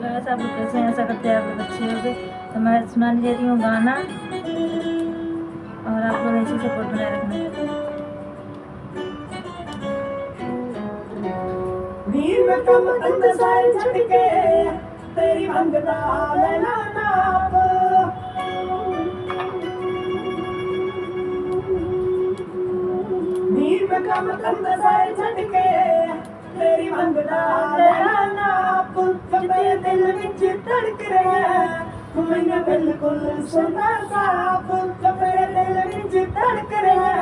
Guys आप लोग कैसे हैं? ऐसा करते हैं आप लोग अच्छे होंगे। तो मैं सुनाने दे रही हूँ गाना और आप लोग ऐसे सपोर्ट बनाए रखना। वीर में कम तंग सारे झटके तेरी मंगता लेना नाप वीर में कम तंग सारे झटके तेरी मंगता लेना नाप मेरे दिल विच धड़क रहा मैंने बिल्कुल सुना साफ मेरे दिल विच धड़क रहा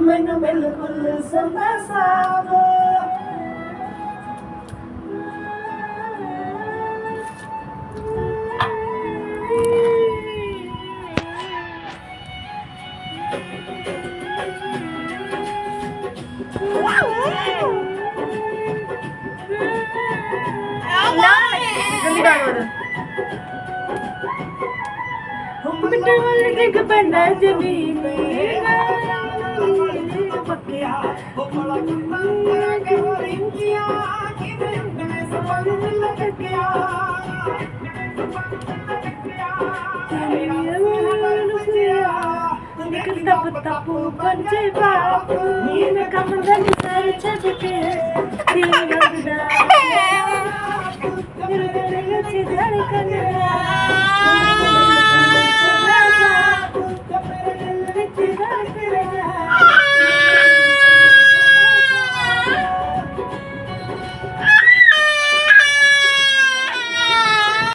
मैंने बिल्कुल सुना साफ मिट्टी वाले जग बना जमीन पक्किया तप तपू पंजे बापू नीन कम दन सर छटके दिल लगदा दिल धड़कन